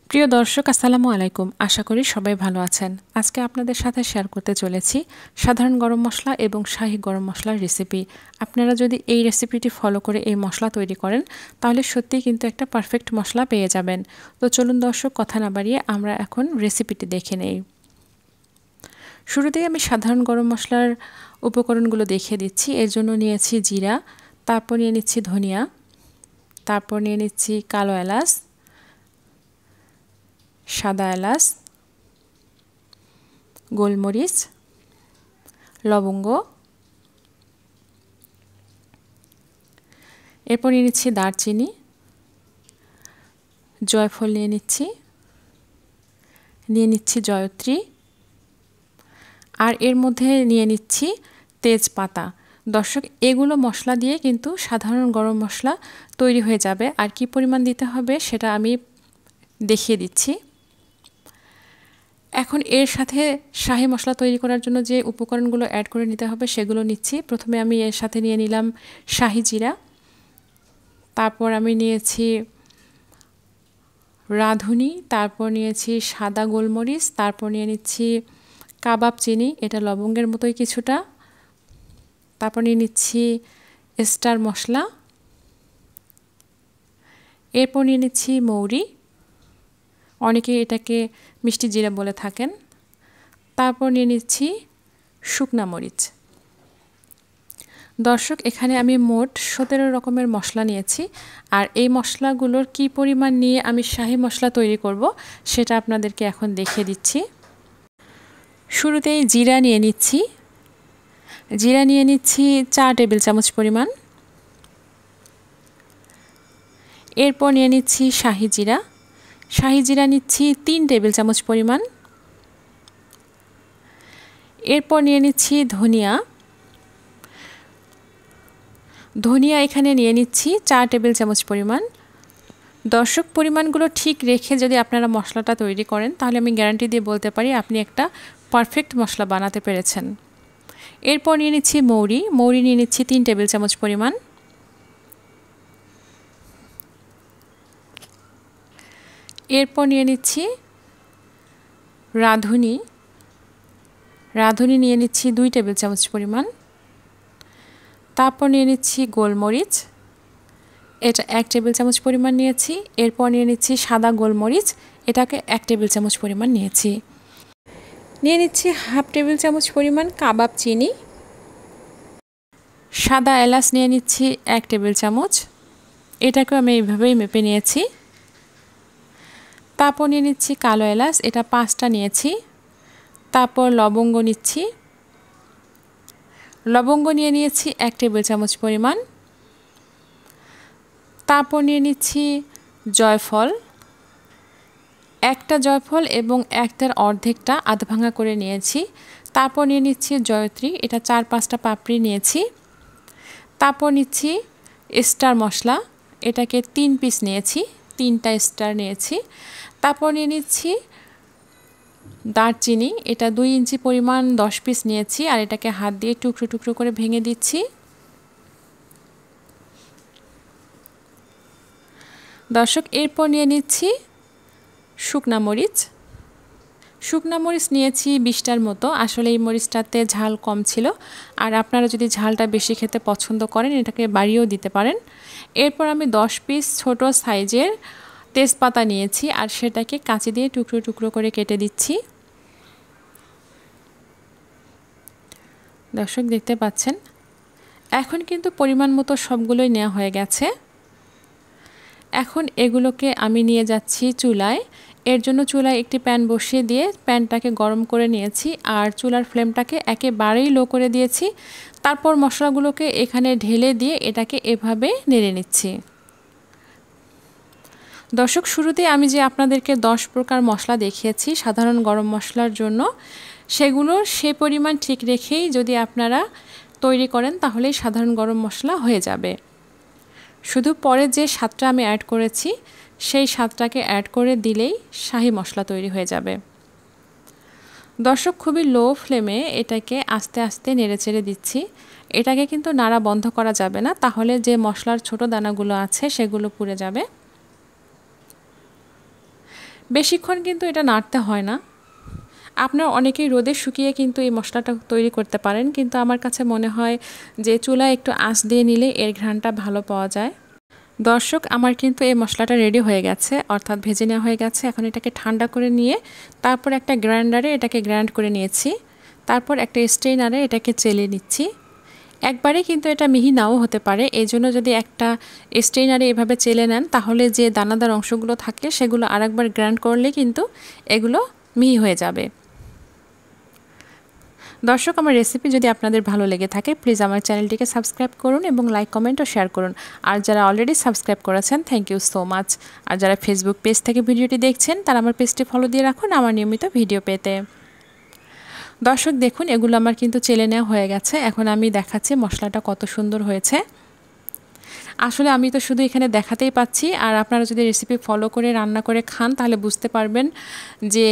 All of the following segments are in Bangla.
প্রিয় দর্শক আসসালামু আলাইকুম। আশা করি সবাই ভালো আছেন। আজকে আপনাদের সাথে শেয়ার করতে চলেছি সাধারণ গরম মশলা এবং শাহী গরম মশলার রেসিপি। আপনারা যদি এই রেসিপিটি ফলো করে এই মশলা তৈরি করেন তাহলে সত্যিই কিন্তু একটা পারফেক্ট মশলা পেয়ে যাবেন। তো চলুন দর্শক, কথা না বাড়িয়ে আমরা এখন রেসিপিটি দেখে নেই। শুরুতেই আমি সাধারণ গরম মশলার উপকরণগুলো দেখিয়ে দিচ্ছি। এর জন্য নিয়েছি জিরা, তারপর নিয়ে নিচ্ছি ধনিয়া, তারপর নিয়ে নিচ্ছি কালো এলাচ, সাদা এলাচ, গোলমরিচ, লবঙ্গ, এরপর নিয়ে নিচ্ছি দারচিনি, জয়ফল নিয়ে নিচ্ছি জয়ত্রী, আর এর মধ্যে নিয়ে নিচ্ছি তেজপাতা। দর্শক, এগুলো মশলা দিয়ে কিন্তু সাধারণ গরম মশলা তৈরি হয়ে যাবে। আর কি পরিমাণ দিতে হবে সেটা আমি দেখিয়ে দিচ্ছি। এখন এর সাথে শাহী মশলা তৈরি করার জন্য যে উপকরণগুলো অ্যাড করে নিতে হবে সেগুলো নিচ্ছি। প্রথমে আমি এর সাথে নিয়ে নিলাম শাহী জিরা, তারপর আমি নিয়েছি রাঁধুনি, তারপর নিয়েছি সাদা গোলমরিচ, তারপর নিয়ে নিচ্ছি কাবাব চিনি, এটা লবঙ্গের মতোই কিছুটা, তারপর নিয়ে নিচ্ছি স্টার মশলা, এরপর নিয়ে নিচ্ছি মৌরি, অনেকে এটাকে মিষ্টি জিরা বলে থাকেন, তারপর নিয়ে নিচ্ছি শুকনা মরিচ। দর্শক, এখানে আমি মোট 17 রকমের মশলা নিয়েছি। আর এই মশলাগুলোর কি পরিমাণ নিয়ে আমি শাহী মশলা তৈরি করব সেটা আপনাদেরকে এখন দেখিয়ে দিচ্ছি। শুরুতেই জিরা নিয়ে নিচ্ছি 4 টেবিল চামচ পরিমাণ। এরপর নিয়ে নিচ্ছি শাহী জিরা নিচ্ছি 3 টেবিল চামচ পরিমাণ। এরপর নিয়ে নিচ্ছি ধনিয়া এখানে নিয়ে নিচ্ছি 4 টেবিল চামচ পরিমাণ। দর্শক, পরিমাণগুলো ঠিক রেখে যদি আপনারা মশলাটা তৈরি করেন তাহলে আমি গ্যারান্টি দিয়ে বলতে পারি আপনি একটা পারফেক্ট মশলা বানাতে পেরেছেন। এরপর নিয়ে নিচ্ছি মৌরি নিয়ে নিচ্ছি 3 টেবিল চামচ পরিমাণ। এরপর নিয়ে নিচ্ছি রাঁধুনি নিয়ে নিচ্ছি 2 টেবিল চামচ পরিমাণ। তারপর নিয়ে নিচ্ছি গোলমরিচ, এটা 1 টেবিল চামচ পরিমাণ নিয়েছি। এরপর নিয়ে নিচ্ছি সাদা গোলমরিচ, এটাকে 1 টেবিল চামচ পরিমাণ নিয়েছি। নিয়ে নিচ্ছি হাফ টেবিল চামচ পরিমাণ কাবাব চিনি। সাদা এলাচ নিয়ে নিচ্ছি 1 টেবিল চামচ, এটাকে আমি এইভাবেই মেপে নিয়েছি। তারপর নিয়ে নিচ্ছি কালো এলাচ, এটা 5টা নিয়েছি। তারপর লবঙ্গ নিয়ে নিয়েছি 1 টেবিল চামচ পরিমাণ। তারপর নিয়ে নিচ্ছি জয়ফল, একটা জয়ফল এবং একটার অর্ধেকটা আধ ভাঙা করে নিয়েছি। তারপর নিয়ে নিচ্ছি জয়ত্রী, এটা 4-5টা পাপড়ি নিয়েছি। তারপর নিচ্ছি স্টার মশলা, এটাকে 3 পিস নিয়েছি, 3টা স্টার নিয়েছি। তারপর নিয়ে নিচ্ছি দারচিনি, এটা 2 ইঞ্চি পরিমাণ 10 পিস নিয়েছি। আর এটাকে হাত দিয়ে টুকরো টুকরো করে ভেঙে দিচ্ছি। দর্শক, এরপর নিয়ে নিচ্ছি শুকনা মরিচ নিয়েছি 20টার মতো। আসলে এই মরিচটাতে ঝাল কম ছিল, আর আপনারা যদি ঝালটা বেশি খেতে পছন্দ করেন এটাকে বাড়িয়েও দিতে পারেন। এরপর আমি 10 পিস ছোট সাইজের তেজপাতা নিয়েছি, আর সেটাকে কাঁচি দিয়ে টুকরো টুকরো করে কেটে দিচ্ছি। দর্শক, দেখতে পাচ্ছেন এখন কিন্তু পরিমাণ মতো সবগুলোই নেওয়া হয়ে গেছে। এখন এগুলোকে আমি নিয়ে যাচ্ছি চুলায়। এর জন্য চুলায় একটি প্যান বসিয়ে দিয়ে প্যানটাকে গরম করে নিয়েছি, আর চুলার ফ্লেমটাকে একেবারেই লো করে দিয়েছি। তারপর মশলাগুলোকে এখানে ঢেলে দিয়ে এটাকে এভাবে নেড়ে নিচ্ছি। দর্শক, শুরুতে আমি যে আপনাদেরকে 10 প্রকার মশলা দেখিয়েছি সাধারণ গরম মশলার জন্য, সেগুলোর সেই পরিমাণ ঠিক রেখেই যদি আপনারা তৈরি করেন তাহলেই সাধারণ গরম মশলা হয়ে যাবে। শুধু পরে যে স্বাদটা আমি অ্যাড করেছি সেই স্বাদটাকে অ্যাড করে দিলেই শাহী মশলা তৈরি হয়ে যাবে। দর্শক, খুবই লো ফ্লেমে এটাকে আস্তে আস্তে নেড়েচেড়ে দিচ্ছি। এটাকে কিন্তু নাড়া বন্ধ করা যাবে না, তাহলে যে মশলার ছোট দানাগুলো আছে সেগুলো পুড়ে যাবে। বেশিক্ষণ কিন্তু এটা নাড়তে হয় না। আপনারা অনেকেই রোদে শুকিয়ে কিন্তু এই মশলাটা তৈরি করতে পারেন, কিন্তু আমার কাছে মনে হয় যে চুলায় একটু আঁচ দিয়ে নিলে এর ঘ্রাণটা ভালো পাওয়া যায়। দর্শক, আমার কিন্তু এই মশলাটা রেডি হয়ে গেছে, অর্থাৎ ভেজে নেওয়া হয়ে গেছে। এখন এটাকে ঠান্ডা করে নিয়ে তারপর একটা গ্রাইন্ডারে এটাকে গ্রাইন্ড করে নিয়েছি। তারপর একটা স্ট্রেনারে এটাকে চেলে নিচ্ছি। একবারে কিন্তু এটা মিহি নাও হতে পারে, এই জন্য যদি একটা স্ট্রেনারে এভাবে চেলে নেন তাহলে যে দানাদার অংশগুলো থাকে সেগুলো আরেকবার গ্রাইন্ড করলে কিন্তু এগুলো মিহি হয়ে যাবে। দর্শক, আমার রেসিপি যদি আপনাদের ভালো লেগে থাকে প্লিজ আমার চ্যানেলটিকে সাবস্ক্রাইব করুন এবং লাইক কমেন্ট ও শেয়ার করুন। আর যারা অলরেডি সাবস্ক্রাইব করেছেন থ্যাংক ইউ সো মাচ। আর যারা ফেসবুক পেজ থেকে ভিডিওটি দেখছেন তারা আমার পেজটি ফলো দিয়ে রাখুন আমার নিয়মিত ভিডিও পেতে। দর্শক দেখুন, এগুলো আমার কিন্তু চেলে নেওয়া হয়ে গেছে। এখন আমি দেখাচ্ছি মশলাটা কত সুন্দর হয়েছে। আসলে আমি তো শুধু এখানে দেখাতেই পাচ্ছি, আর আপনারা যদি রেসিপি ফলো করে রান্না করে খান তাহলে বুঝতে পারবেন যে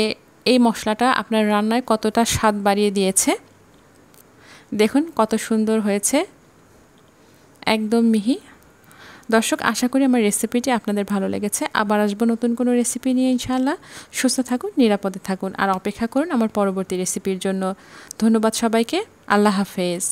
এই মশলাটা আপনার রান্নায় কতটা স্বাদ বাড়িয়ে দিয়েছে। দেখুন কত সুন্দর হয়েছে, একদম মিহি। দর্শক, আশা করি আমার রেসিপিটি আপনাদের ভালো লেগেছে। আবার আসবো নতুন কোনো রেসিপি নিয়ে ইনশাআল্লাহ। সুস্থ থাকুন, নিরাপদে থাকুন, আর অপেক্ষা করুন আমার পরবর্তী রেসিপির জন্য। ধন্যবাদ সবাইকে। আল্লাহ হাফেজ।